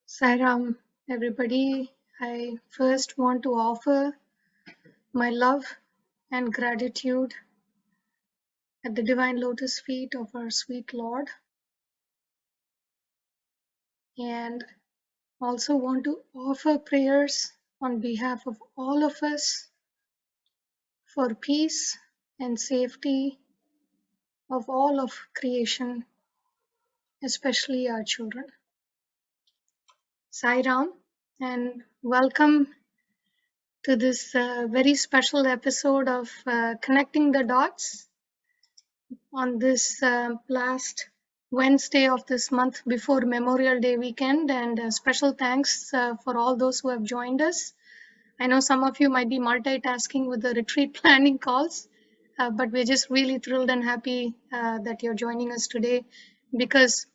Sairam, everybody. I first want to offer my love and gratitude at the divine lotus feet of our sweet Lord, and also want to offer prayers on behalf of all of us for peace and safety of all of creation, especially our children. Sairam, and welcome to this very special episode of Connecting the Dots on this last Wednesday of this month before Memorial Day weekend. And special thanks for all those who have joined us. I know some of you might be multitasking with the retreat planning calls, but we're just really thrilled and happy that you're joining us today, because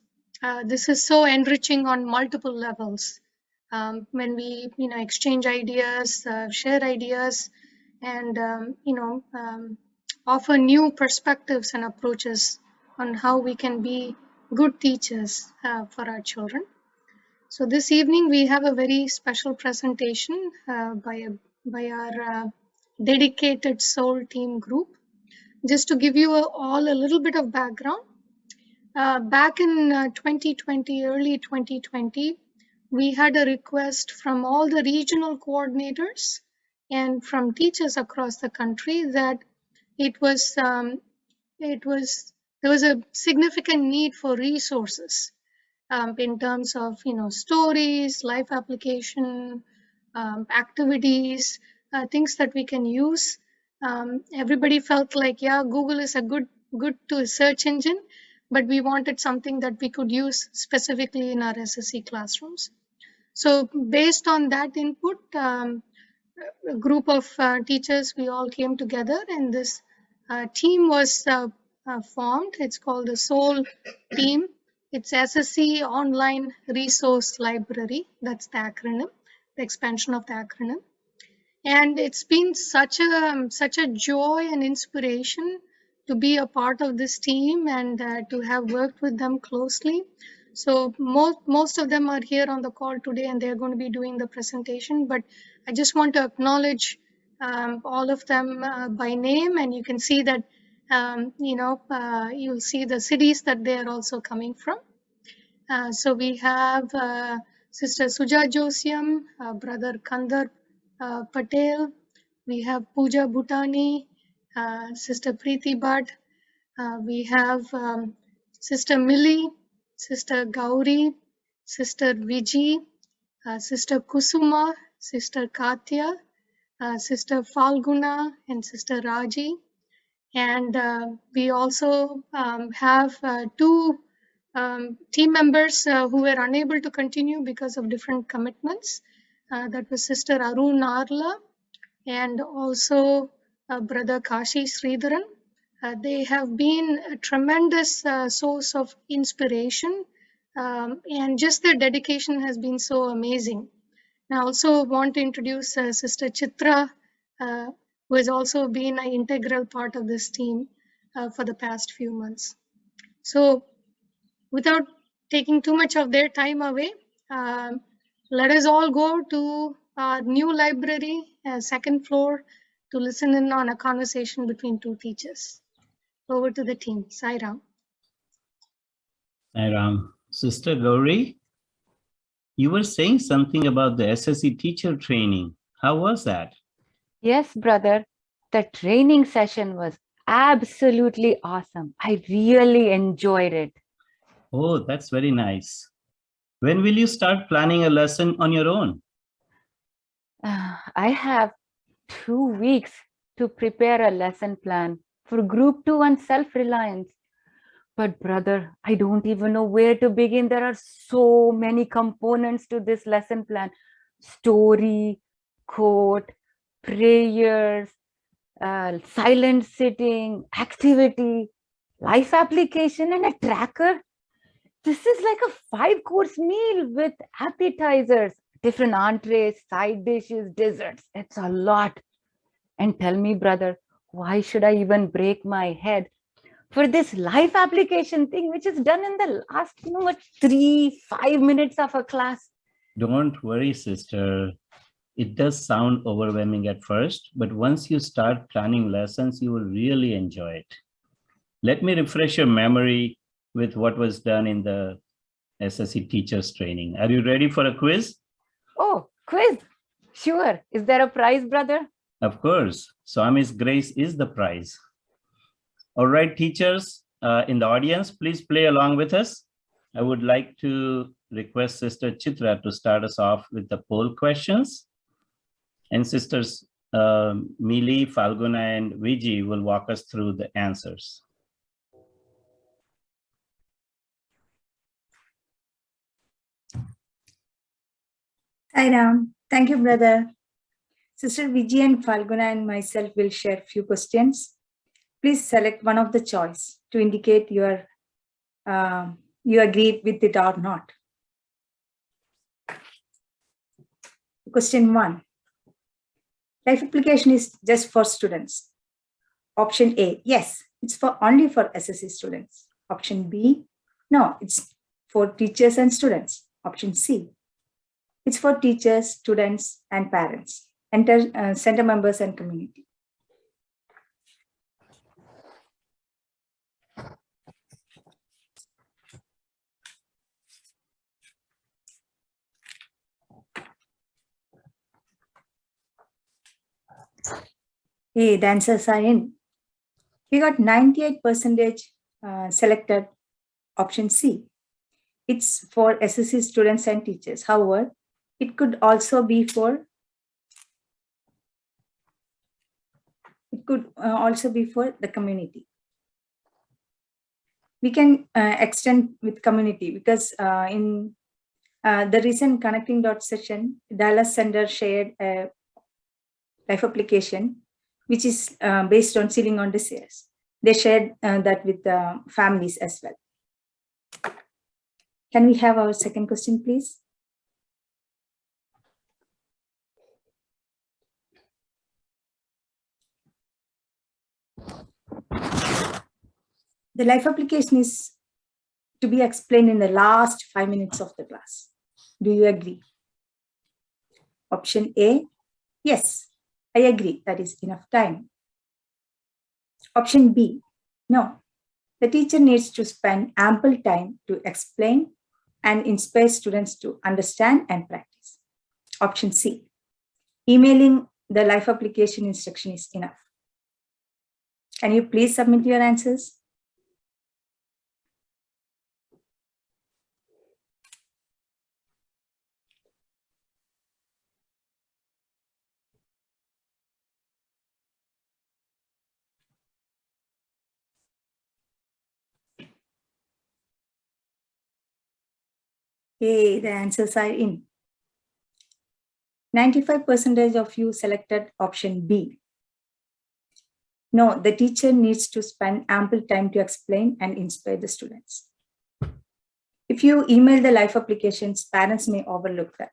this is so enriching on multiple levels. When we exchange ideas, share ideas, and offer new perspectives and approaches on how we can be good teachers for our children. So this evening we have a very special presentation by our dedicated soul team group. Just to give you all a little bit of background, back in 2020, early 2020, we had a request from all the regional coordinators and from teachers across the country that there was a significant need for resources in terms of stories, life application, activities, things that we can use. Everybody felt like, yeah, Google is a good to search engine, but we wanted something that we could use specifically in our SSE classrooms. So based on that input, a group of teachers, we all came together, and this team was formed. It's called the SOUL team. It's SSE Online Resource Library. That's the acronym, the expansion of the acronym. And it's been such a joy and inspiration to be a part of this team and to have worked with them closely. So most of them are here on the call today, and they're going to be doing the presentation. But I just want to acknowledge all of them by name, and you can see that you'll see the cities that they are also coming from. So we have Sister Suja Josiam, Brother Kandar Patel. We have Pooja Bhutani, Sister Preeti Bhatt. We have Sister Millie, Sister Gauri, Sister Viji, Sister Kusuma, Sister Katya, Sister Falguna, and Sister Raji. And we also have two team members who were unable to continue because of different commitments. That was Sister Arun Narla and also Brother Kashi Sridharan. They have been a tremendous source of inspiration, and just their dedication has been so amazing. I also want to introduce Sister Chitra, who has also been an integral part of this team for the past few months. So without taking too much of their time away, let us all go to our new library, second floor, to listen in on a conversation between two teachers. Over to the team. Sairam. Sairam. Sister Gauri, you were saying something about the SSE teacher training. How was that? Yes, brother. The training session was absolutely awesome. I really enjoyed it. Oh, that's very nice. When will you start planning a lesson on your own? I have 2 weeks to prepare a lesson plan for Group 2 on self-reliance. But brother, I don't even know where to begin. There are so many components to this lesson plan. Story, quote, prayers, silent sitting, activity, life application, and a tracker. This is like a 5-course meal with appetizers, different entrees, side dishes, desserts. It's a lot. And tell me, brother, why should I even break my head for this live application thing, which is done in the last, 3-5 minutes of a class. Don't worry, sister. It does sound overwhelming at first, but once you start planning lessons, you will really enjoy it. Let me refresh your memory with what was done in the SSE teachers training. Are you ready for a quiz? Oh, quiz. Sure. Is there a prize, brother? Of course. Swami's grace is the prize. All right, teachers in the audience, please play along with us. I would like to request Sister Chitra to start us off with the poll questions. And Sisters Mili, Falguna, and Viji will walk us through the answers. Hi, Ram. Thank you, brother. Sister Vijay and Falguna and myself will share few questions. Please select one of the choice to indicate you agree with it or not. Question 1. Life application is just for students. Option A, yes, it's only for SSE students. Option B, no, it's for teachers and students. Option C, it's for teachers, students, and parents, center members, and community. Hey, the answers are in. We got 98% selected option C. It's for SSE students and teachers. However, it could also be for the community. We can extend with community because in the recent connecting dot session, Dallas Center shared a life application which is based on sealing on desires. They shared that with the families as well. Can we have our second question, please? The life application is to be explained in the last 5 minutes of the class. Do you agree? Option A, yes, I agree, that is enough time. Option B, no, the teacher needs to spend ample time to explain and inspire students to understand and practice. Option C, emailing the life application instruction is enough. Can you please submit your answers? Okay, the answers are in. 95% of you selected option B. No, the teacher needs to spend ample time to explain and inspire the students. If you email the life applications, parents may overlook that.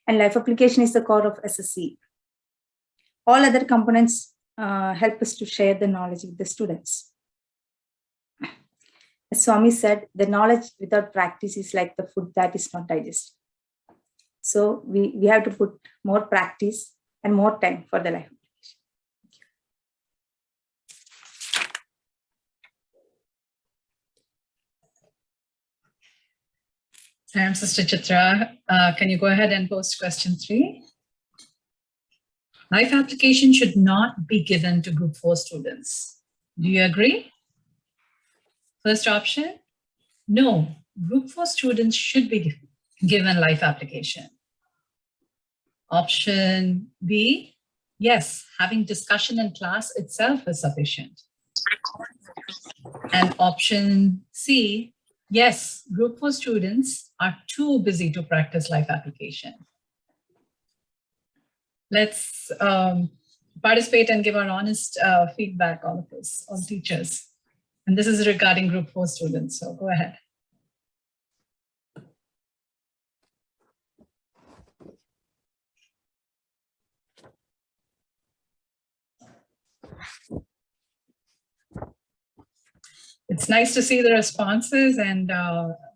And life application is the core of SSE. All other components help us to share the knowledge with the students. As Swami said, the knowledge without practice is like the food that is not digested. So we have to put more practice and more time for the life application. Thank you. Sister Chitra, can you go ahead and post question 3? Life application should not be given to group 4 students. Do you agree? First option, no, group 4 students should be given life application. Option B, yes, having discussion in class itself is sufficient. And option C, yes, group 4 students are too busy to practice life application. Let's participate and give our honest feedback on this, on teachers. And this is regarding group 4 students, so go ahead. It's nice to see the responses, and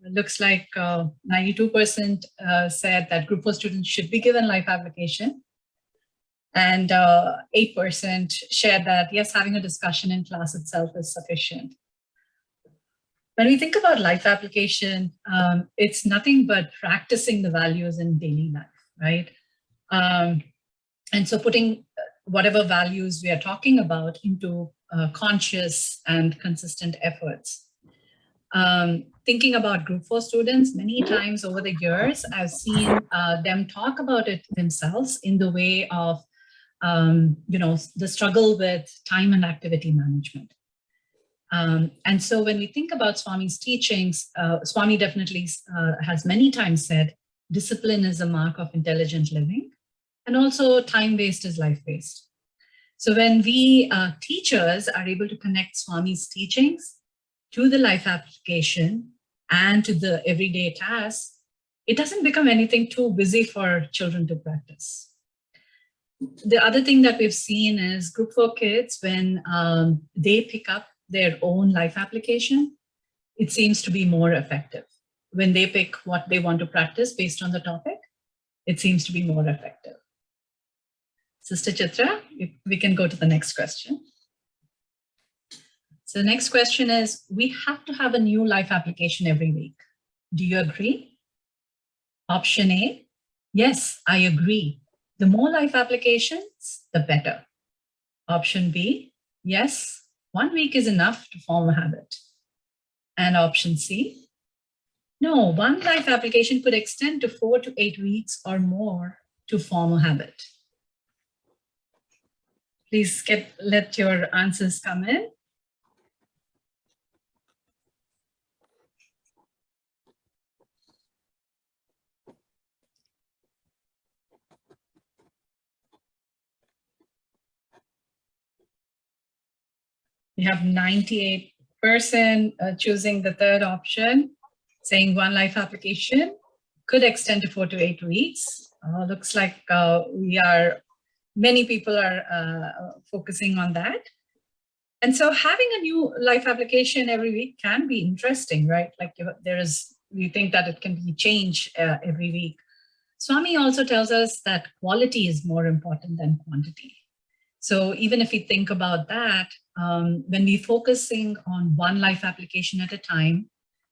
looks like 92% said that Group 4 students should be given life application. And 8% shared that, yes, having a discussion in class itself is sufficient. When we think about life application, it's nothing but practicing the values in daily life, right? And so putting whatever values we are talking about into conscious and consistent efforts. Thinking about Group 4 students, many times over the years, I've seen them talk about it themselves in the way of the struggle with time and activity management. And so when we think about Swami's teachings, Swami definitely has many times said, discipline is a mark of intelligent living, and also time-based is life-based. So when we teachers are able to connect Swami's teachings to the life application and to the everyday tasks, it doesn't become anything too busy for children to practice. The other thing that we've seen is Group 4 kids, when they pick up their own life application, it seems to be more effective. When they pick what they want to practice based on the topic, it seems to be more effective. Sister Chitra, we can go to the next question. So the next question is, we have to have a new life application every week. Do you agree? Option A, yes, I agree. The more life applications, the better. Option B, yes, 1 week is enough to form a habit. And option C, no, one life application could extend to 4 to 8 weeks or more to form a habit. Please let your answers come in. We have 98% choosing the third option, saying one life application could extend to 4 to 8 weeks. Looks like many people are focusing on that. And so having a new life application every week can be interesting, right? Like we think that it can be changed every week. Swami also tells us that quality is more important than quantity. So even if we think about that, when we're focusing on one life application at a time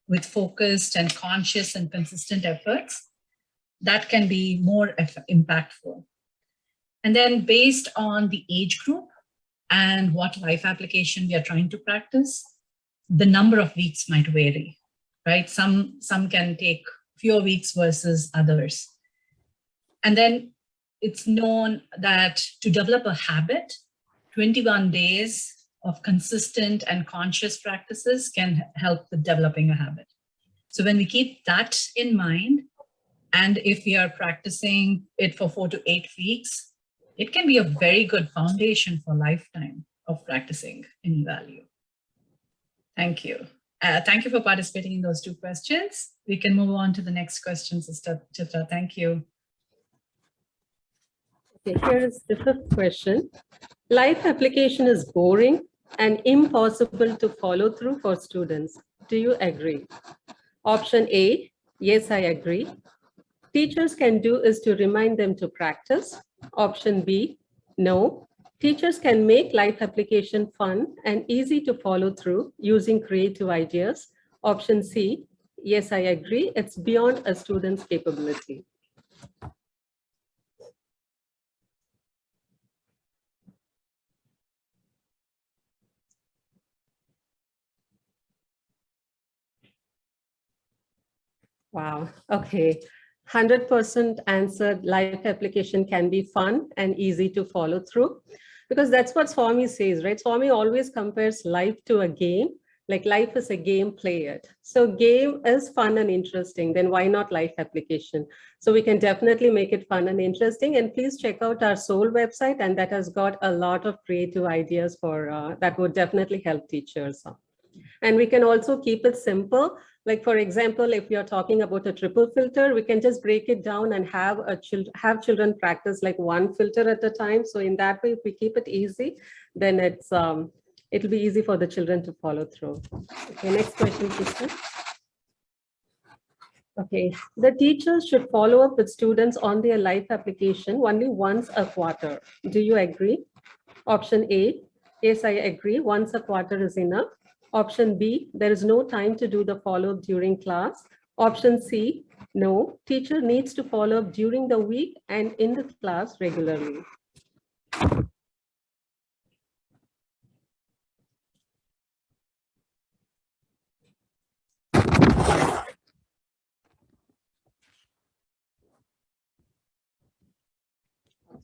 with focused and conscious and consistent efforts, that can be more impactful. And then based on the age group and what life application we are trying to practice, the number of weeks might vary, right? Some can take fewer weeks versus others. And then it's known that to develop a habit, 21 days of consistent and conscious practices can help with developing a habit. So when we keep that in mind, and if we are practicing it for 4 to 8 weeks, it can be a very good foundation for a lifetime of practicing any value. Thank you. Thank you for participating in those two questions. We can move on to the next question, Sister Chitra. Thank you. Okay, here is the fifth question. Life application is boring and impossible to follow through for students. Do you agree? Option A, yes, I agree. Teachers can do is to remind them to practice. Option B, no. Teachers can make life application fun and easy to follow through using creative ideas. Option C, yes, I agree. It's beyond a student's capability. Wow, okay. 100% answered life application can be fun and easy to follow through, because that's what Swami says, right? Swami always compares life to a game, like life is a game, play it. So game is fun and interesting, then why not life application? So we can definitely make it fun and interesting. And please check out our Soul website, and that has got a lot of creative ideas for that would definitely help teachers. And we can also keep it simple. Like, for example, if you're talking about a triple filter, we can just break it down and have children practice like one filter at a time. So in that way, if we keep it easy, then it's It'll be easy for the children to follow through. Okay, next question, please. Okay, the teachers should follow up with students on their life application only once a quarter. Do you agree? Option A, yes, I agree. Once a quarter is enough. Option B, there is no time to do the follow-up during class. Option C, no, teacher needs to follow up during the week and in the class regularly.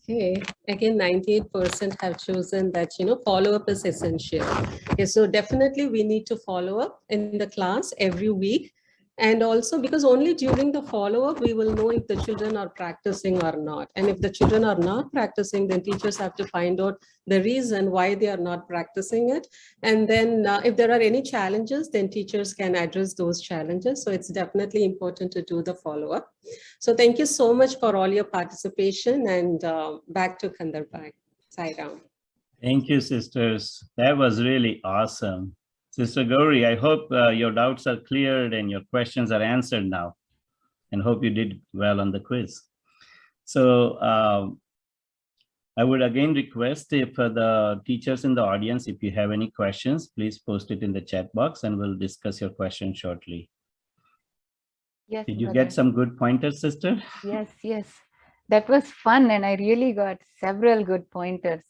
Okay, again, 98% have chosen that, follow-up is essential. Okay, so definitely we need to follow up in the class every week. And also because only during the follow-up, we will know if the children are practicing or not. And if the children are not practicing, then teachers have to find out the reason why they are not practicing it. And then if there are any challenges, then teachers can address those challenges. So it's definitely important to do the follow-up. So thank you so much for all your participation, and back to Kandarbai. Sairam. Thank you, sisters. That was really awesome. Sister Gauri, I hope your doubts are cleared and your questions are answered now, and hope you did well on the quiz. So I would again request if the teachers in the audience, if you have any questions, please post it in the chat box and we'll discuss your question shortly. Yes. Did you brother. get some good pointers, sister? Yes, yes. That was fun, and I really got several good pointers.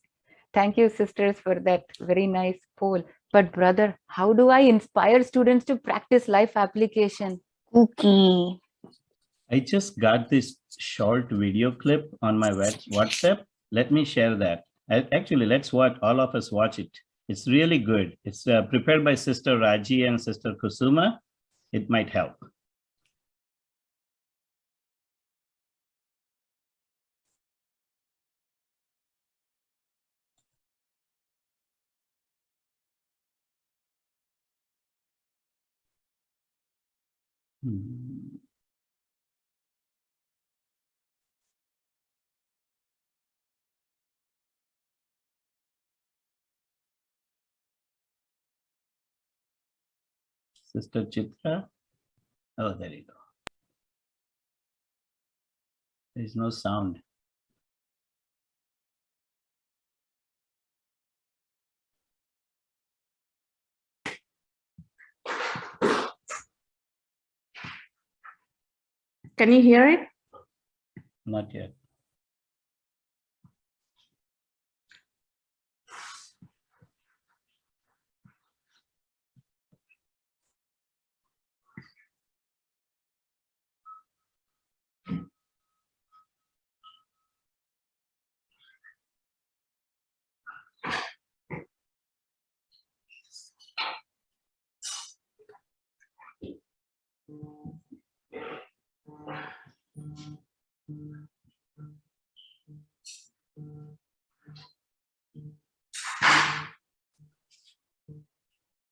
Thank you, sisters, for that very nice poll. But brother, how do I inspire students to practice life application? Cookie. I just got this short video clip on my WhatsApp. Let me share that. Actually, let's watch, all of us watch it. It's really good. It's prepared by Sister Raji and Sister Kusuma. It might help. Sister Chitra. Oh, there you go. There's no sound. Can you hear it? Not yet.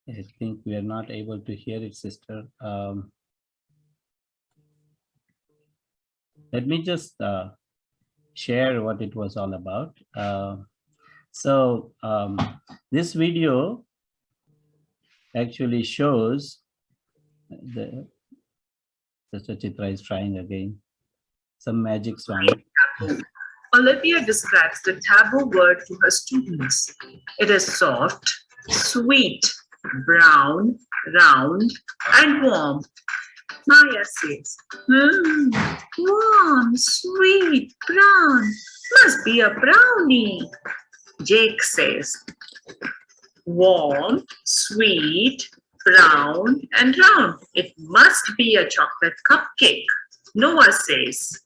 I think we are not able to hear it, sister. Let me just share what it was all about. This video actually shows the Sister Chitra is trying again. Some magic song. Olivia describes the taboo word to her students. It is soft, sweet, brown, round, and warm. Maya says, warm, sweet, brown, must be a brownie. Jake says, warm, sweet, brown, and round. It must be a chocolate cupcake. Noah says,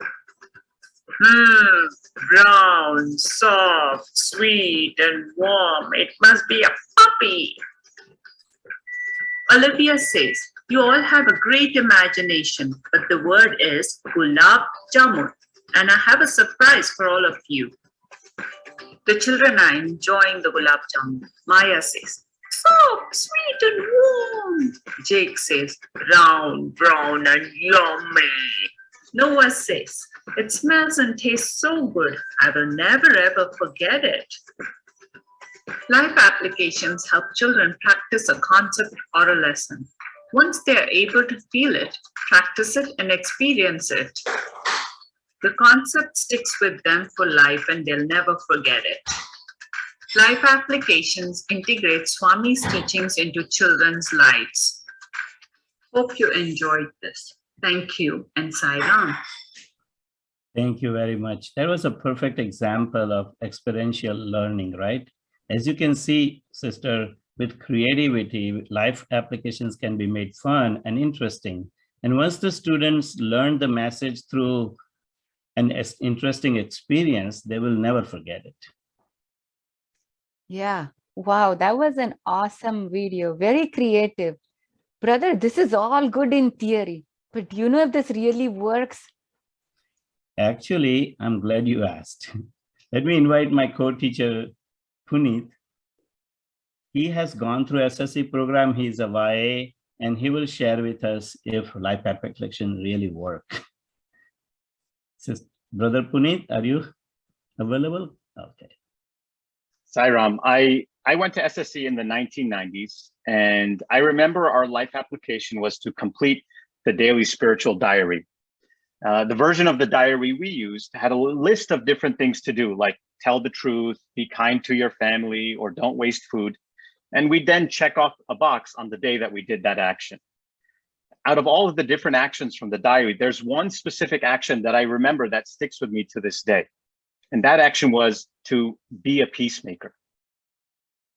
brown, soft, sweet, and warm. It must be a puppy. Olivia says, you all have a great imagination, but the word is gulab jamun, and I have a surprise for all of you. The children are enjoying the gulab jamun. Maya says, soft, sweet, and warm. Jake says, round, brown, and yummy. Noah says, it smells and tastes so good. I will never ever forget it. Life applications help children practice a concept or a lesson. Once they are able to feel it, practice it, and experience it, the concept sticks with them for life and they'll never forget it. Life applications integrate Swami's teachings into children's lives. Hope you enjoyed this. Thank you and Sai Ram. Thank you very much. That was a perfect example of experiential learning, right? As you can see, sister, with creativity, life applications can be made fun and interesting. And once the students learn the message through an interesting experience, they will never forget it. Yeah. Wow, that was an awesome video. Very creative. Brother, this is all good in theory, but do you know if this really works? Actually, I'm glad you asked. Let me invite my co-teacher, Puneet. He has gone through SSE program. He's a YA, and he will share with us if life application really work. Brother Puneet, are you available? Okay. Sairam, I went to SSE in the 1990s, and I remember our life application was to complete the daily spiritual diary. The version of the diary we used had a list of different things to do, like tell the truth, be kind to your family, or don't waste food. And we then check off a box on the day that we did that action. Out of all of the different actions from the diary, there's one specific action that I remember that sticks with me to this day. And that action was to be a peacemaker.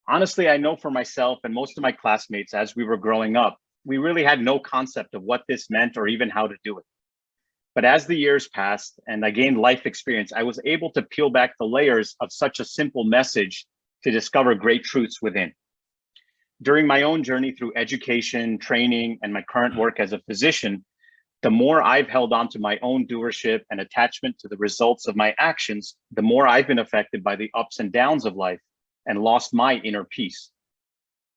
Honestly, I know for myself and most of my classmates as we were growing up, we really had no concept of what this meant or even how to do it. But as the years passed and I gained life experience, I was able to peel back the layers of such a simple message to discover great truths within. During my own journey through education, training, and my current work as a physician, the more I've held on to my own doership and attachment to the results of my actions, the more I've been affected by the ups and downs of life and lost my inner peace.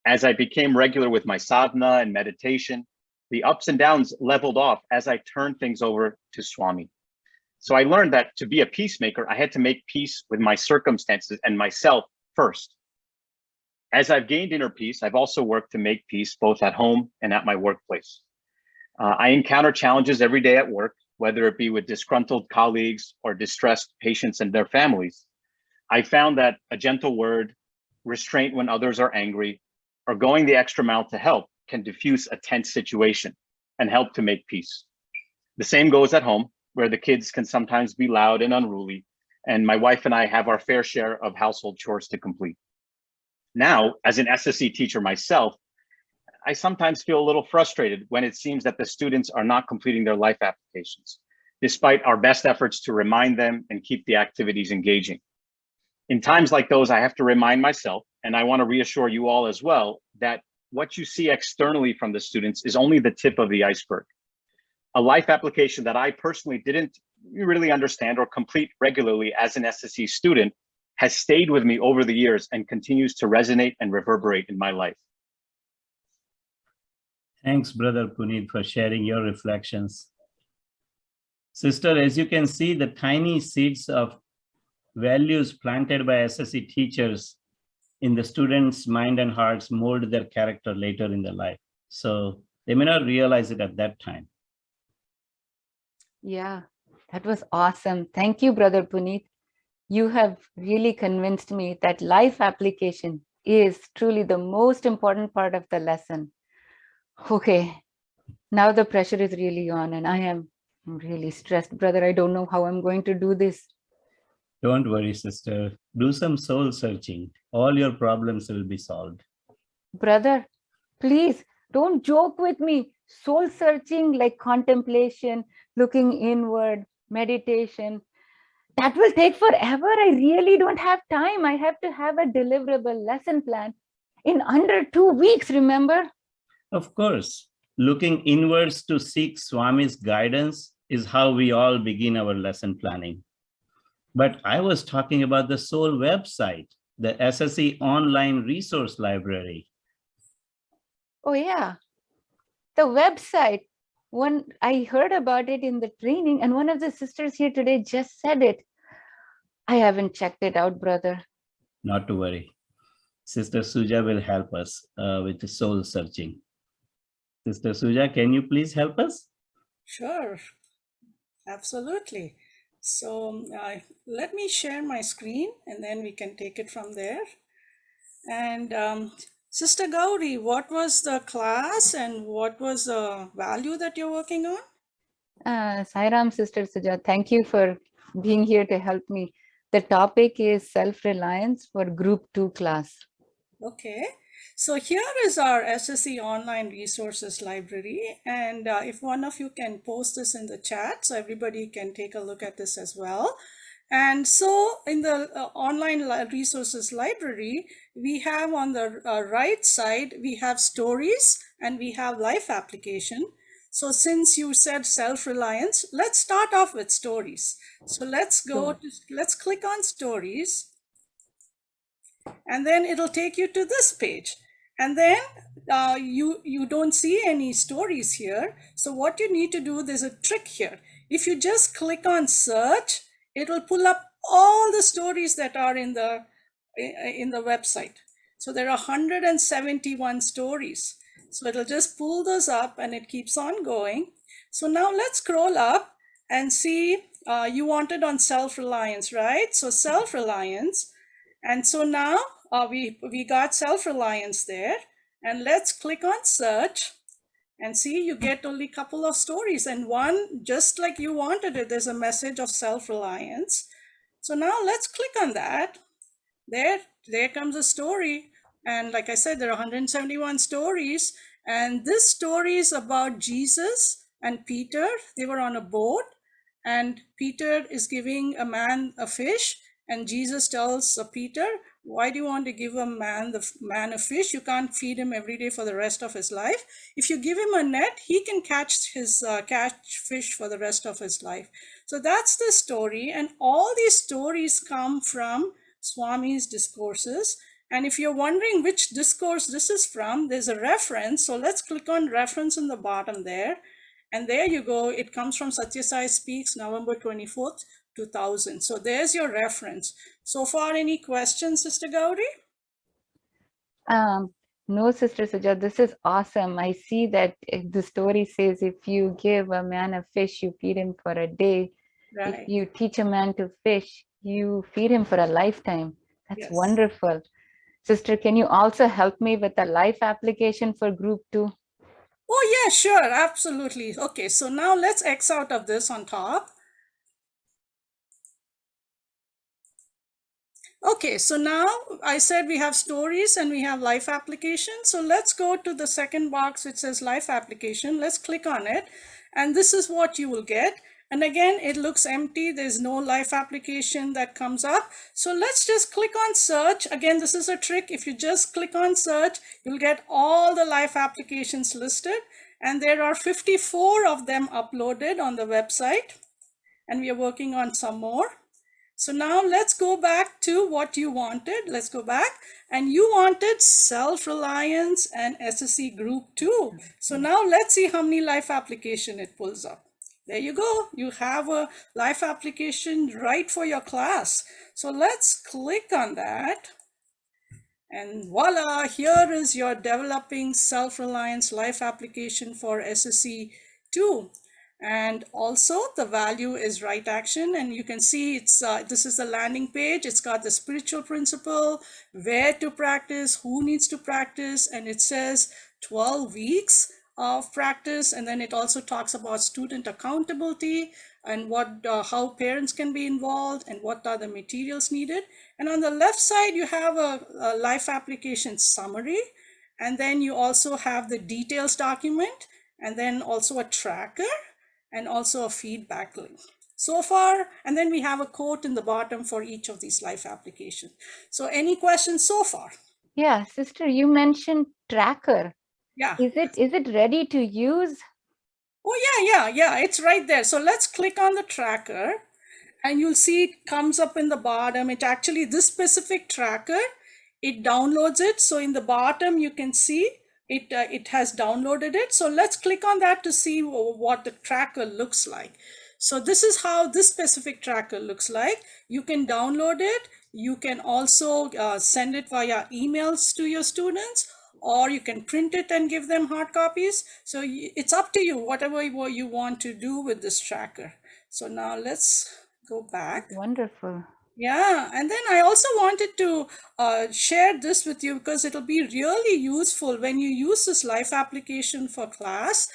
As I became regular with my sadhana and meditation, the ups and downs leveled off as I turned things over to Swami. So I learned that to be a peacemaker, I had to make peace with my circumstances and myself first. As I've gained inner peace, I've also worked to make peace both at home and at my workplace. I encounter challenges every day at work, whether it be with disgruntled colleagues or distressed patients and their families. I found that a gentle word, restraint when others are angry, or going the extra mile to help can diffuse a tense situation and help to make peace. The same goes at home, where the kids can sometimes be loud and unruly, and my wife and I have our fair share of household chores to complete. Now, as an SSE teacher myself, I sometimes feel a little frustrated when it seems that the students are not completing their life applications, despite our best efforts to remind them and keep the activities engaging. In times like those, I have to remind myself, and I want to reassure you all as well, that what you see externally from the students is only the tip of the iceberg. A life application that I personally didn't really understand or complete regularly as an SSE student has stayed with me over the years and continues to resonate and reverberate in my life. Thanks, Brother Puneet, for sharing your reflections. Sister, as you can see, the tiny seeds of values planted by SSE teachers in the students' mind and hearts mold their character later in their life. So they may not realize it at that time. Yeah, that was awesome. Thank you, Brother Puneet. You have really convinced me that life application is truly the most important part of the lesson. Okay, now the pressure is really on and I am really stressed. Brother, I don't know how I'm going to do this. Don't worry, sister. Do some soul searching. All your problems will be solved. Brother, please don't joke with me. Soul searching like contemplation, looking inward, meditation. That will take forever. I really don't have time. I have to have a deliverable lesson plan in under 2 weeks, remember? Of course, looking inwards to seek Swami's guidance is how we all begin our lesson planning. But I was talking about the Soul website, the SSE online resource library. Oh yeah, the website. I heard about it in the training and one of the sisters here today just said it. I haven't checked it out, brother. Not to worry. Sister Suja will help us with the soul searching. Sister Suja, can you please help us? Sure, absolutely. So let me share my screen and then we can take it from there. And Sister Gauri, what was the class and what was the value that you're working on? Sairam, Sister Suja, thank you for being here to help me. The topic is self-reliance for Group 2 class. Okay, so here is our SSE online resources library. And if one of you can post this in the chat so everybody can take a look at this as well. And so in the online resources library, we have on the right side, we have stories and we have life application. So since you said self-reliance, let's start off with stories. So let's click on stories. And then it'll take you to this page. And then you don't see any stories here. So what you need to do, there's a trick here. If you just click on search, it'll pull up all the stories that are in the website. So there are 171 stories. So it'll just pull those up and it keeps on going. So now let's scroll up and see, you wanted on self-reliance, right? So self-reliance. And so now we got self-reliance there, and let's click on search and see, you get only a couple of stories, and one, just like you wanted it, there's a message of self-reliance. So now let's click on that. There comes a story. And like I said, there are 171 stories. And this story is about Jesus and Peter. They were on a boat and Peter is giving a man a fish. And Jesus tells Peter, why do you want to give a man a fish? You can't feed him every day for the rest of his life. If you give him a net, he can catch fish for the rest of his life. So that's the story. And all these stories come from Swami's discourses. And if you're wondering which discourse this is from, there's a reference. So let's click on reference in the bottom there. And there you go. It comes from Satya Sai Speaks, November 24th, 2000. So there's your reference. So far, any questions, Sister Gauri? No, Sister Suja, this is awesome. I see that the story says if you give a man a fish, you feed him for a day. Right. If you teach a man to fish, you feed him for a lifetime. That's Yes. wonderful. Sister, can you also help me with a life application for Group 2? Oh, yeah, sure. Absolutely. Okay, so now let's X out of this on top. Okay, so now I said we have stories and we have life application. So let's go to the second box which says life application. Let's click on it. And this is what you will get. And again, it looks empty. There's no life application that comes up. So let's just click on search. Again, this is a trick. If you just click on search, you'll get all the life applications listed. And there are 54 of them uploaded on the website. And we are working on some more. So now let's go back to what you wanted. Let's go back. And you wanted self-reliance and SSE Group 2. So now let's see how many life application it pulls up. There you go. You have a life application right for your class. So let's click on that. And voila, here is your developing self-reliance life application for SSE 2. And also the value is right action. And you can see it's this is the landing page. It's got the spiritual principle, where to practice, who needs to practice. And it says 12 weeks of practice. And then it also talks about student accountability and how parents can be involved and what are the materials needed. And on the left side, you have a life application summary. And then you also have the details document and then also a tracker and also a feedback link. So far, and then we have a quote in the bottom for each of these life applications. So any questions so far? Yeah, Sister, you mentioned tracker. Yeah. Is it ready to use? Oh, yeah, it's right there. So let's click on the tracker and you'll see it comes up in the bottom. It actually, this specific tracker, it downloads it. So in the bottom, you can see it has downloaded it. So let's click on that to see what the tracker looks like. So this is how this specific tracker looks like. You can download it. You can also send it via emails to your students, or you can print it and give them hard copies. So it's up to you, whatever you want to do with this tracker. So now let's go back. Wonderful. Yeah, and then I also wanted to share this with you because it'll be really useful when you use this life application for class,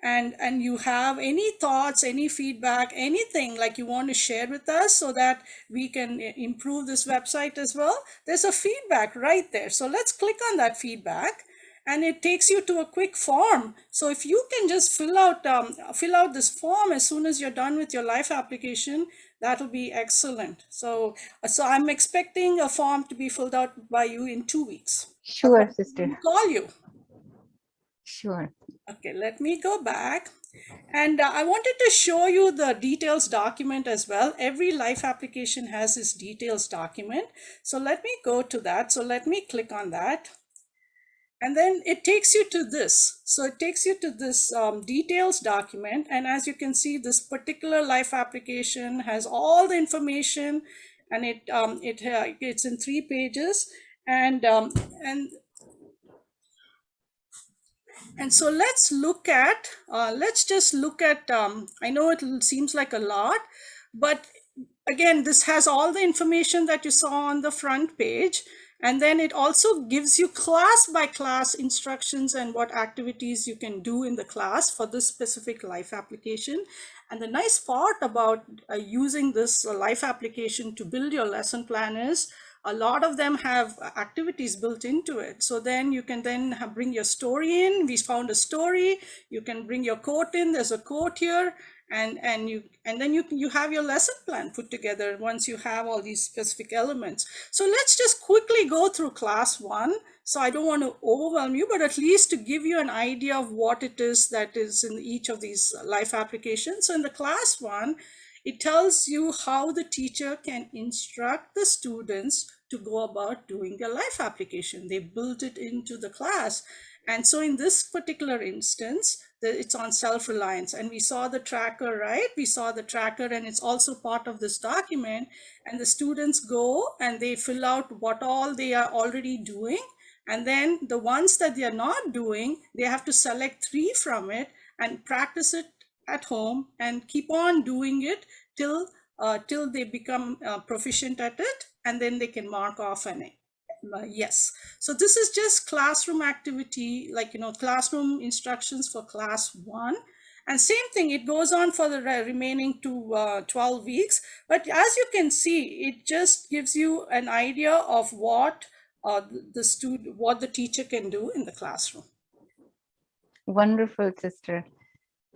and you have any thoughts, any feedback, anything like you want to share with us so that we can improve this website as well. There's a feedback right there. So let's click on that feedback, and it takes you to a quick form. So if you can just fill out this form as soon as you're done with your life application, that'll be excellent. So I'm expecting a form to be filled out by you in 2 weeks. Sure, sister. I'll call you. Sure. Okay, let me go back. And I wanted to show you the details document as well. Every life application has this details document. So let me go to that. So let me click on that. And then it takes you to this. So it takes you to this details document. And as you can see, this particular life application has all the information, and it's in 3 pages. And so let's look at, let's look at, I know it seems like a lot, but again, this has all the information that you saw on the front page. And then it also gives you class by class instructions and what activities you can do in the class for this specific life application. And the nice part about using this life application to build your lesson plan is a lot of them have activities built into it. So then you can then bring your story in. We found a story. You can bring your quote in. There's a quote here. And then you have your lesson plan put together once you have all these specific elements. So let's just quickly go through class 1. So I don't want to overwhelm you, but at least to give you an idea of what it is that is in each of these life applications. So in the class 1, it tells you how the teacher can instruct the students to go about doing their life application. They built it into the class. And so in this particular instance, it's on self-reliance. And we saw the tracker, right? We saw the tracker, and it's also part of this document. And the students go and they fill out what all they are already doing. And then the ones that they are not doing, they have to select 3 from it and practice it at home and keep on doing it till they become proficient at it, and then they can mark off an yes. So this is just classroom activity, like, classroom instructions for class 1. And same thing, it goes on for the remaining 12 weeks. But as you can see, it just gives you an idea of what the teacher can do in the classroom. Wonderful, sister.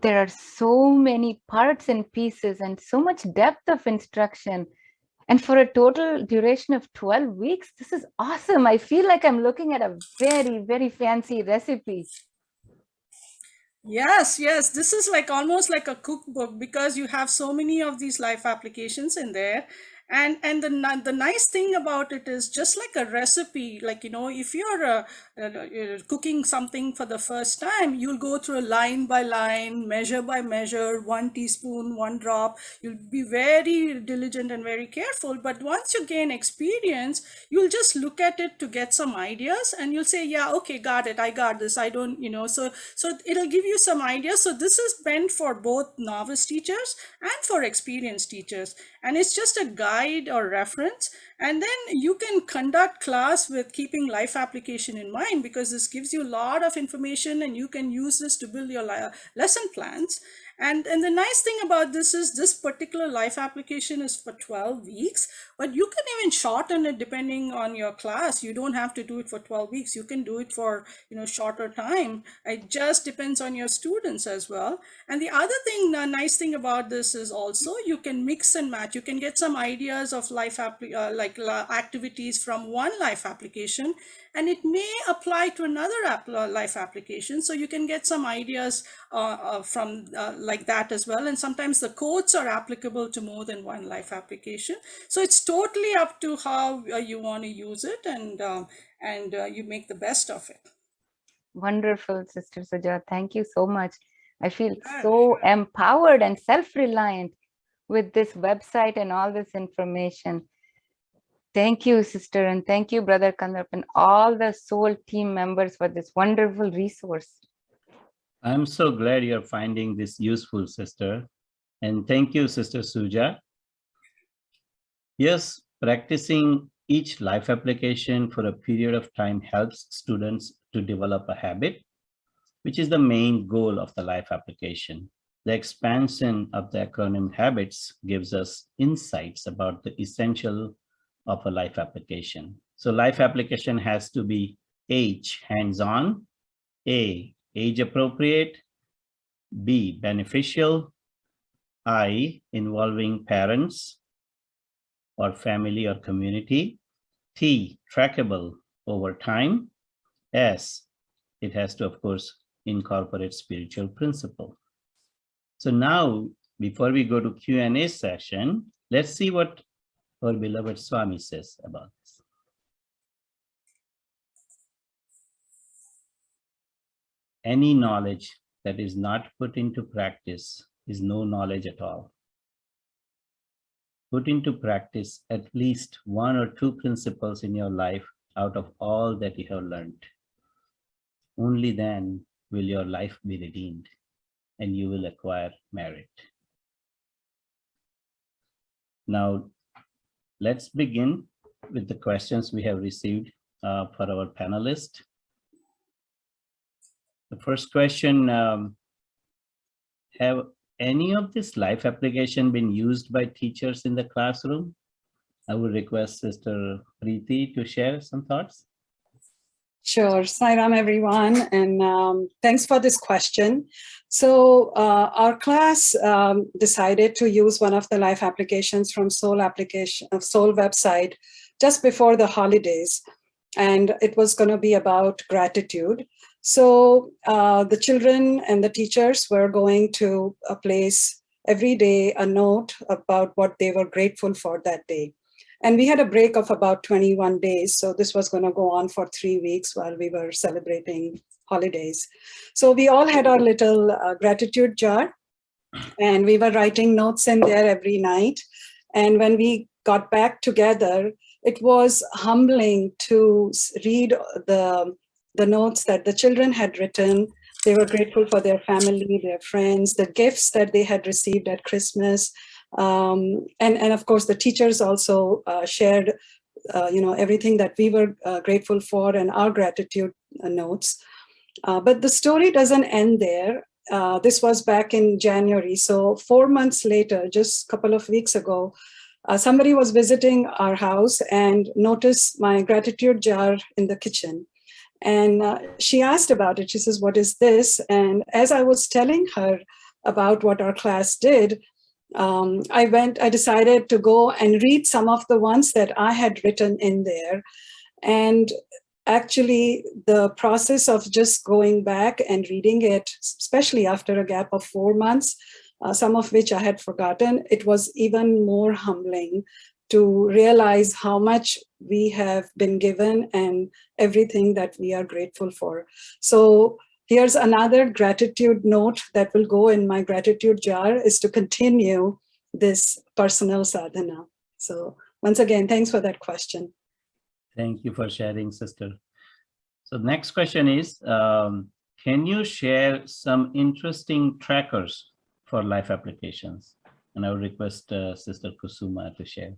There are so many parts and pieces and so much depth of instruction. And for a total duration of 12 weeks, this is awesome. I feel like I'm looking at a very, very fancy recipe. Yes, this is like almost like a cookbook because you have so many of these life applications in there. And the nice thing about it is just like a recipe, like, if you're cooking something for the first time, you'll go through line by line, measure by measure, 1 teaspoon, 1 drop. You'll be very diligent and very careful. But once you gain experience, you'll just look at it to get some ideas, and you'll say, yeah, okay, got it. I got this. I don't, so it'll give you some ideas. So this is meant for both novice teachers and for experienced teachers. And it's just a guide or reference. And then you can conduct class with keeping life application in mind, because this gives you a lot of information and you can use this to build your lesson plans. And the nice thing about this is this particular life application is for 12 weeks, but you can even shorten it depending on your class. You don't have to do it for 12 weeks. You can do it for, shorter time. It just depends on your students as well. And the other thing, the nice thing about this is also you can mix and match. You can get some ideas of life activities from one life application, and it may apply to another life application. So you can get some ideas from like that as well. And sometimes the codes are applicable to more than one life application. So it's totally up to how you want to use it, and you make the best of it. Wonderful, Sister Suja. Thank you so much. I feel so empowered and self-reliant with this website and all this information. Thank you, sister, and thank you, Brother Kandarp, and all the Soul team members for this wonderful resource. I'm so glad you're finding this useful, sister. And thank you, Sister Suja. Yes, practicing each life application for a period of time helps students to develop a habit, which is the main goal of the life application. The expansion of the acronym habits gives us insights about the essential of a life application. So life application has to be H, hands-on, A, age appropriate, B, beneficial, I, involving parents or family or community, T, trackable over time, S, it has to, of course, incorporate spiritual principle. So now, before we go to Q&A session, let's see what our beloved Swami says about this. Any knowledge that is not put into practice is no knowledge at all. Put into practice at least one or two principles in your life out of all that you have learned. Only then will your life be redeemed and you will acquire merit. Now, let's begin with the questions we have received for our panelists. The first question, have any of this life application been used by teachers in the classroom? I would request Sister Preeti to share some thoughts. Sure. Sairam, everyone, and thanks for this question. So our class decided to use one of the life applications from Soul website just before the holidays, and it was going to be about gratitude. So the children and the teachers were going to place every day a note about what they were grateful for that day. And we had a break of about 21 days. So this was going to go on for 3 weeks while we were celebrating holidays. So we all had our little gratitude jar, and we were writing notes in there every night. And when we got back together, it was humbling to read the notes that the children had written. They were grateful for their family, their friends, the gifts that they had received at Christmas. And of course, the teachers also shared, everything that we were grateful for and our gratitude notes. But the story doesn't end there. This was back in January. So 4 months later, just a couple of weeks ago, somebody was visiting our house and noticed my gratitude jar in the kitchen. And she asked about it. She says, "What is this?" And as I was telling her about what our class did, I decided to go and read some of the ones that I had written in there. And actually, the process of just going back and reading it, especially after a gap of 4 months, some of which I had forgotten, it was even more humbling to realize how much we have been given and everything that we are grateful for. So here's another gratitude note that will go in my gratitude jar, is to continue this personal sadhana. So once again, thanks for that question. Thank you for sharing, Sister. So the next question is, can you share some interesting trackers for life applications? And I would request Sister Kusuma to share.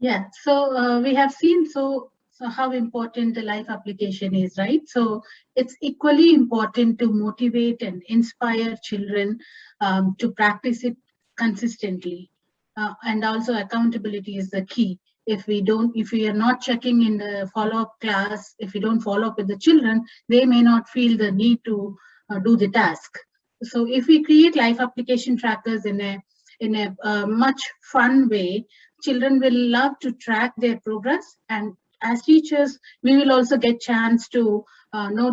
Yeah, so we have seen so how important the life application is, right? So it's equally important to motivate and inspire children to practice it consistently. And also accountability is the key. If we are not checking in the follow-up class, if we don't follow up with the children, they may not feel the need to do the task. So if we create life application trackers in a much fun way, children will love to track their progress, and as teachers, we will also get chance to know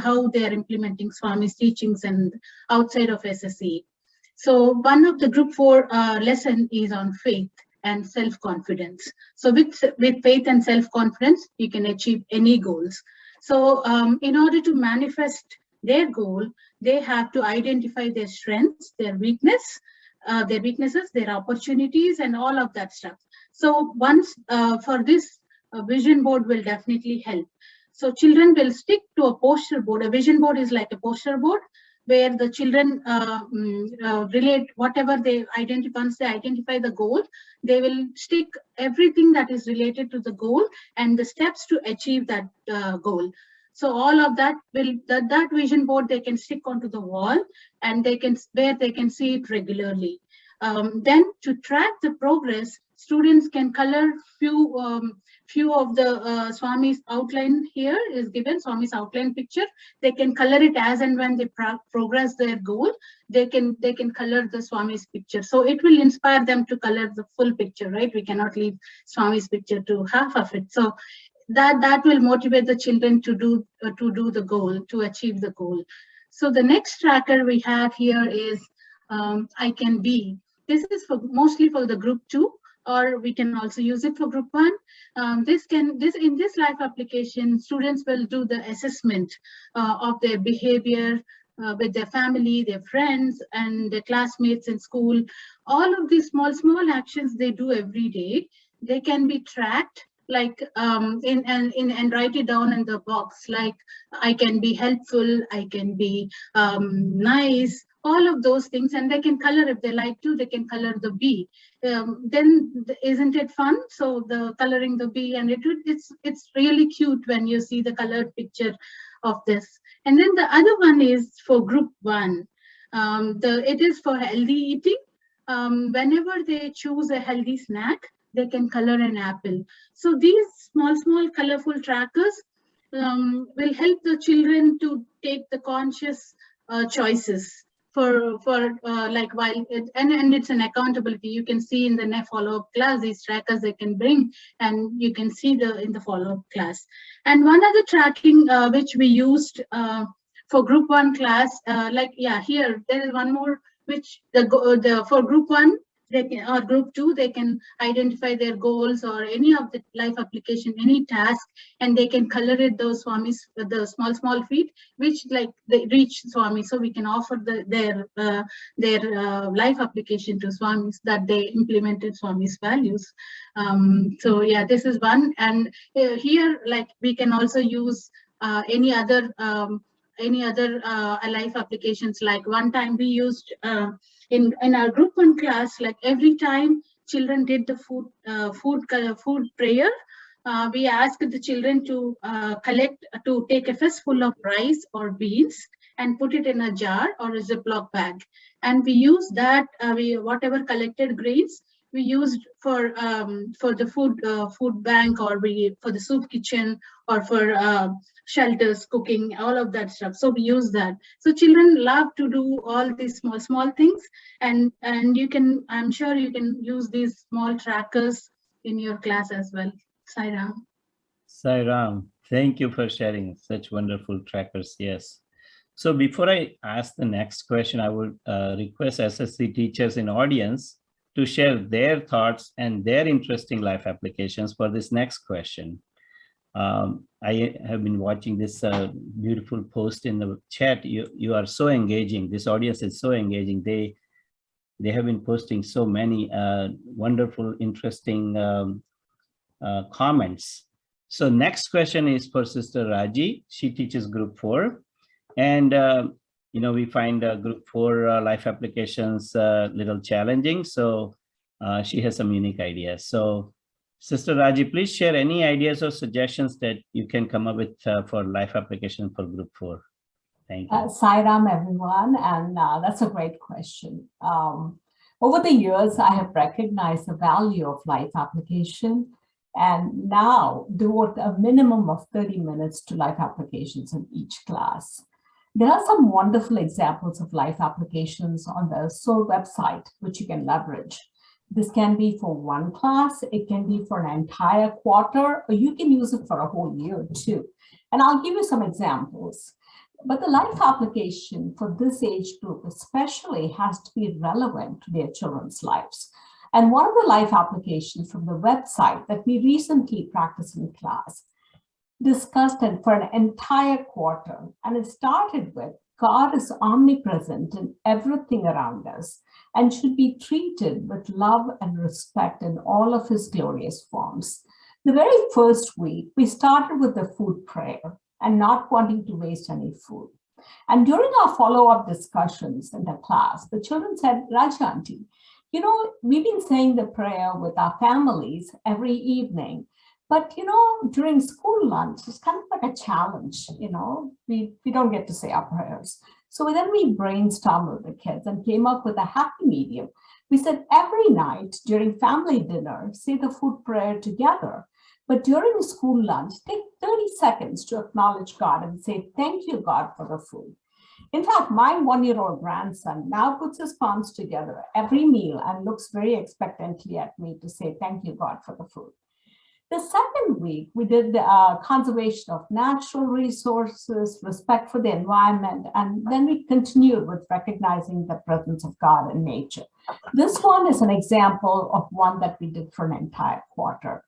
how they are implementing Swami's teachings and outside of SSE. So one of the group 4 lesson is on faith and self-confidence. So with faith and self-confidence, you can achieve any goals. So in order to manifest their goal, they have to identify their strengths, their weaknesses, their opportunities, and all of that stuff. So once for this, a vision board will definitely help. So children will stick to a poster board. A vision board is like a poster board where the children relate whatever they identify. Once they identify the goal, they will stick everything that is related to the goal and the steps to achieve that goal. So all of that will that vision board they can stick onto the wall, and they can see it regularly. Then to track the progress, students can color few of the Swami's outline. Here is given Swami's outline picture. They can color it as and when they progress their goal. They can color the Swami's picture. So it will inspire them to color the full picture, right? We cannot leave Swami's picture to half of it. So that will motivate the children to do the goal, to achieve the goal. So the next tracker we have here is I Can Be. This is mostly for the group 2, or we can also use it for group 1. In this life application, students will do the assessment of their behavior with their family, their friends, and their classmates in school. All of these small actions they do every day, they can be tracked, like and write it down in the box, like I can be helpful, I can be nice, all of those things, and they can color if they like to. They can color the bee. Then isn't it fun? So the coloring the bee, and it's really cute when you see the colored picture of this. And then the other one is for group 1. It is for healthy eating. Whenever they choose a healthy snack, they can color an apple. So these small colorful trackers will help the children to take the conscious choices for like while and it's an accountability. You can see in the follow-up class these trackers they can bring, and you can see in the follow-up class. And one other tracking which we used for group 1 class, here there is one more, which for group 1 they can, or group 2, they can identify their goals or any of the life application, any task, and they can color it those Swamis with the small feet, which like they reach Swami. So we can offer their life application to Swamis that they implemented Swami's values. So yeah, this is one. And here, like we can also use any other life applications. Like one time we used in our group 1 class, like every time children did the food prayer, we asked the children to take a fistful of rice or beans and put it in a jar or a Ziploc bag, and we used that whatever collected grains we used for the food bank, or for the soup kitchen, or for shelters, cooking, all of that stuff. So we use that. So children love to do all these small things, and I'm sure you can use these small trackers in your class as well. Sairam. Sairam, thank you for sharing such wonderful trackers. Yes. So before I ask the next question, I would request SSC teachers in audience to share their thoughts and their interesting life applications for this next question. I have been watching this beautiful post in the chat. You are so engaging. This audience is so engaging. They have been posting so many wonderful, interesting comments. So next question is for Sister Raji. She teaches group 4. And we find group 4 life applications a little challenging. So she has some unique ideas. So Sister Raji, please share any ideas or suggestions that you can come up with for life application for group 4. Thank you. Sairam, everyone, and that's a great question. Over the years, I have recognized the value of life application, and now devote a minimum of 30 minutes to life applications in each class. There are some wonderful examples of life applications on the SOUL website, which you can leverage. This can be for one class, it can be for an entire quarter, or you can use it for a whole year too. And I'll give you some examples. But the life application for this age group especially has to be relevant to their children's lives. And one of the life applications from the website that we recently practiced in class discussed it for an entire quarter. And it started with God is omnipresent in everything around us and should be treated with love and respect in all of his glorious forms. The very first week, we started with the food prayer and not wanting to waste any food. And during our follow-up discussions in the class, the children said, Raja auntie, you know, we've been saying the prayer with our families every evening, but, you know, during school lunch, it's kind of like a challenge, you know, we don't get to say our prayers. So then we brainstormed with the kids and came up with a happy medium. We said every night during family dinner, say the food prayer together. But during the school lunch, take 30 seconds to acknowledge God and say, thank you, God, for the food. In fact, my 1-year-old grandson now puts his palms together every meal and looks very expectantly at me to say, thank you, God, for the food. The second week, we did the conservation of natural resources, respect for the environment, and then we continued with recognizing the presence of God in nature. This one is an example of one that we did for an entire quarter.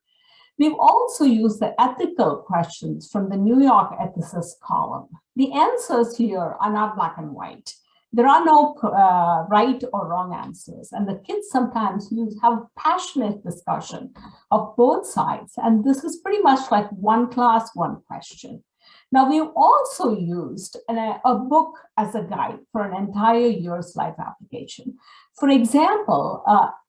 We've also used the ethical questions from the New York ethicist column. The answers here are not black and white. There are no right or wrong answers. And the kids sometimes have passionate discussion of both sides. And this is pretty much like one class, one question. Now, we've also used a book as a guide for an entire year's life application. For example,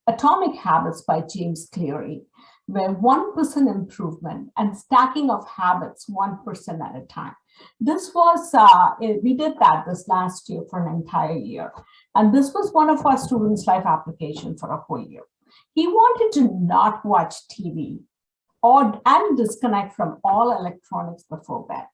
Atomic Habits by James Cleary, where 1% improvement and stacking of habits 1% at a time. This was, we did that this last year for an entire year. And this was one of our students' life application for a whole year. He wanted to not watch TV and disconnect from all electronics before bed.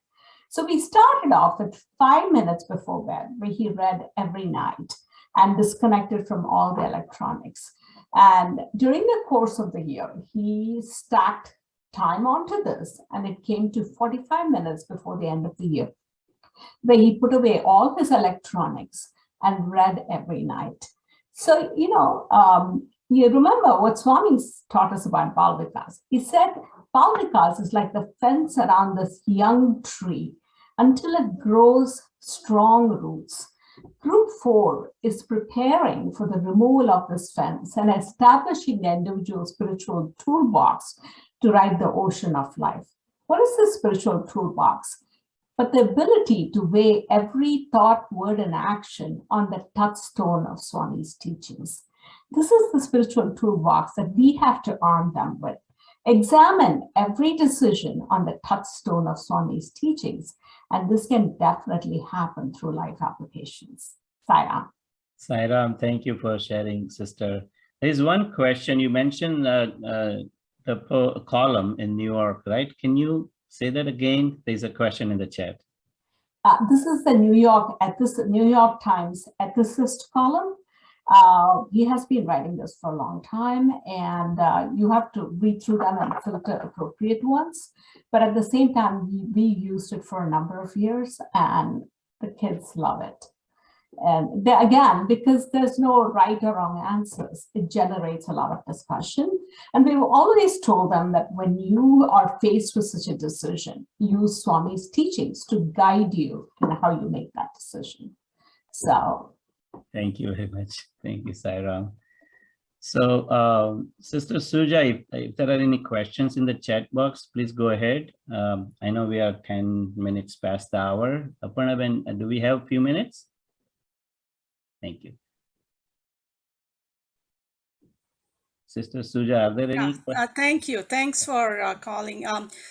So we started off with 5 minutes before bed, where he read every night and disconnected from all the electronics. And during the course of the year, he stacked time onto this, and it came to 45 minutes before the end of the year, where he put away all his electronics and read every night. So, you know, you remember what Swami taught us about Bal Vikas. He said, Bal Vikas is like the fence around this young tree until it grows strong roots. Group 4 is preparing for the removal of this fence and establishing the individual spiritual toolbox to ride the ocean of life. What is this spiritual toolbox? But the ability to weigh every thought, word, and action on the touchstone of Swami's teachings. This is the spiritual toolbox that we have to arm them with. Examine every decision on the touchstone of Swami's teachings, and this can definitely happen through life applications. Sairam. Sairam, thank you for sharing, sister. There's one question. You mentioned the column in New York, right? Can you say that again? There's a question in the chat. This is the New York Times ethicist column. He has been writing this for a long time, and you have to read through them and filter appropriate ones. But at the same time, we used it for a number of years, and the kids love it. And again, because there's no right or wrong answers, it generates a lot of discussion. And we've always told them that when you are faced with such a decision, use Swami's teachings to guide you in how you make that decision. So. Thank you very much. Thank you, Sairam. So, Sister Suja, if there are any questions in the chat box, please go ahead. I know we are 10 minutes past the hour. Aparna, do we have a few minutes? Thank you. Sister Suja, are there any questions? Thank you. Thanks for calling.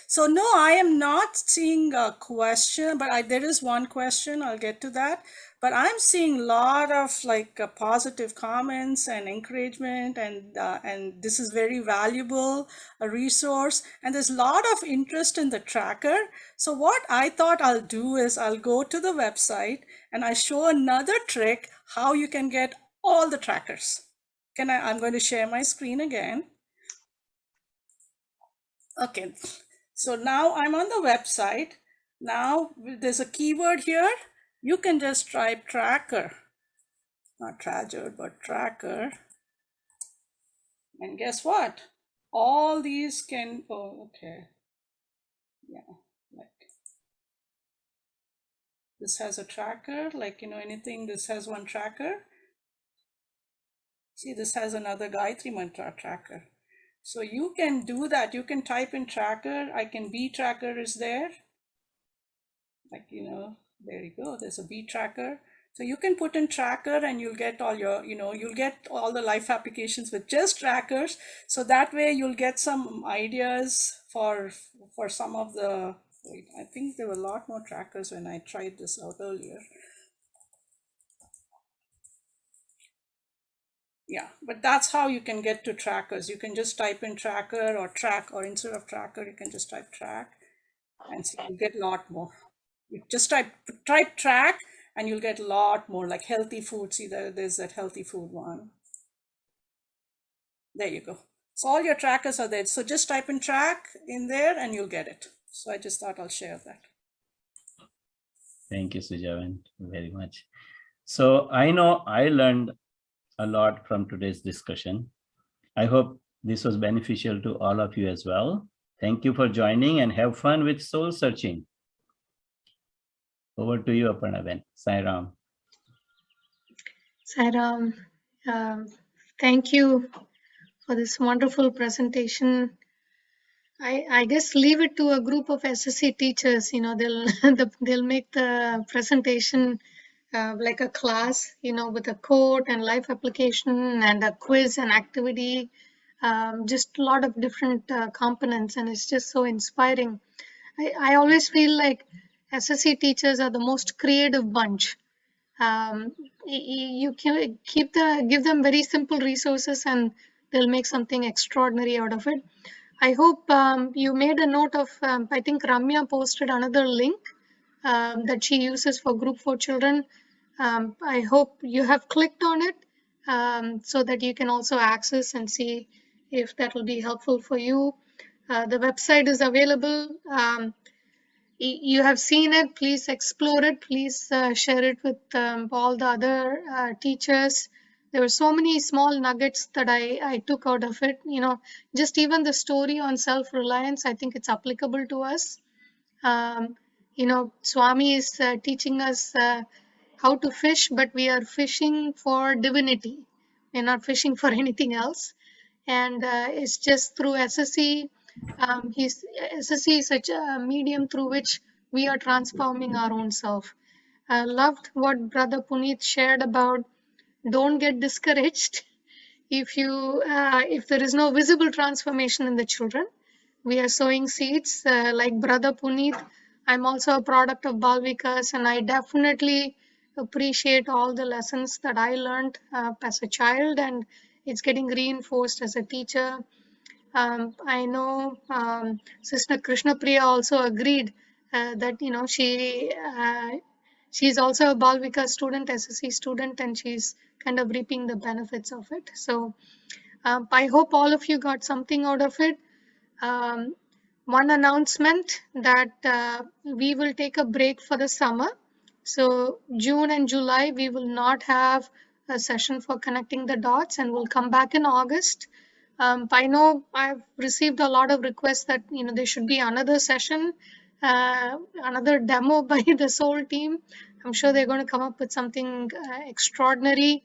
So no, I am not seeing a question, but there is one question. I'll get to that. But I'm seeing a lot of like positive comments and encouragement, and this is very valuable, a resource, and there's a lot of interest in the tracker. So what I thought I'll do is I'll go to the website and I show another trick how you can get all the trackers. I'm going to share my screen again. Okay, so now I'm on the website. Now there's a keyword here. You can just type tracker, not tracker, but tracker. And guess what? All these can, oh, okay. Yeah, like, This has a tracker, like, anything, this has one tracker. See, this has another Gayatri Mantra tracker. So you can do that. You can type in tracker. B tracker is there. Like, there you go. There's a B tracker. So you can put in tracker and you'll get all your, you'll get all the life applications with just trackers. So that way you'll get some ideas for some of the, wait, I think there were a lot more trackers when I tried this out earlier. Yeah, but that's how you can get to trackers. You can just type in tracker or track, or instead of tracker, you can just type track and see, you get a lot more. You just type track and you'll get a lot more, like healthy food. See, there's that healthy food one. There you go. So all your trackers are there. So just type in track in there and you'll get it. So I just thought I'll share that. Thank you, Sujavan, very much. So I know I learned a lot from today's discussion. I hope this was beneficial to all of you as well. Thank you for joining and have fun with soul searching. Over to you, Aparna. Sai Ram. Sai Ram, thank you for this wonderful presentation. I guess leave it to a group of SSE teachers. They'll make the presentation like a class, with a quote and life application and a quiz and activity, just a lot of different components, and it's just so inspiring. I always feel like SSE teachers are the most creative bunch. You can give them very simple resources and they'll make something extraordinary out of it. I hope you made a note of, I think Ramya posted another link that she uses for Group 4 children. I hope you have clicked on it so that you can also access and see if that will be helpful for you. The website is available. You have seen it, please explore it, please share it with all the other teachers. There were so many small nuggets that I took out of it. Just even the story on self-reliance, I think it's applicable to us. Swami is teaching us how to fish, but we are fishing for divinity. We're not fishing for anything else. And it's just through SSE. SSE is such a medium through which we are transforming our own self. I loved what Brother Puneet shared about don't get discouraged if there is no visible transformation in the children. We are sowing seeds like Brother Puneet. I'm also a product of Balvikas, and I definitely appreciate all the lessons that I learned as a child, and it's getting reinforced as a teacher. I know Sister Krishna Priya also agreed that she's also a Balvika student, SSE student, and she's kind of reaping the benefits of it. So I hope all of you got something out of it. One announcement that we will take a break for the summer. So June and July, we will not have a session for connecting the dots, and we'll come back in August. I know I've received a lot of requests that there should be another session, another demo by the Soul team. I'm sure they're going to come up with something extraordinary.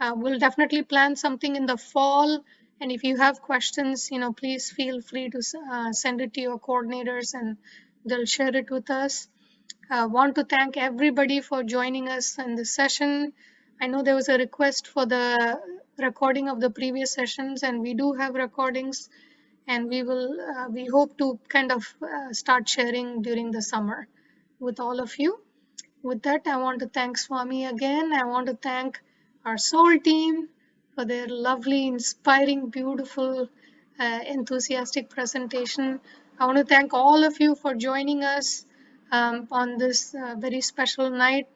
We'll definitely plan something in the fall. And if you have questions, please feel free to send it to your coordinators and they'll share it with us. I want to thank everybody for joining us in this session. I know there was a request for the recording of the previous sessions, and we do have recordings, and we hope to kind of start sharing during the summer with all of you. With that, I want to thank Swami again. I want to thank our Soul team for their lovely, inspiring, beautiful, enthusiastic presentation. I want to thank all of you for joining us on this very special night.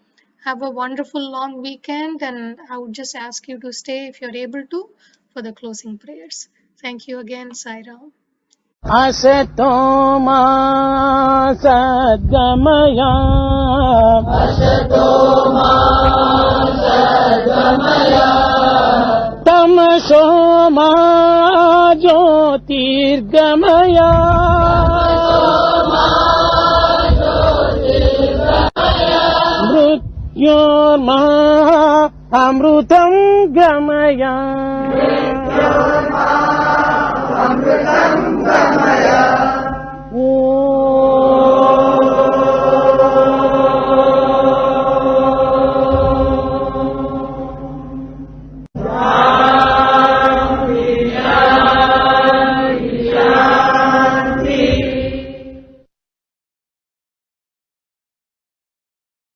Have a wonderful long weekend, and I would just ask you to stay if you're able to for the closing prayers. Thank you again, Sai Ram. Asato ma sadgamaya, Asato ma sadgamaya, Tamaso ma jyotirgamaya, अमृतं गमय ओ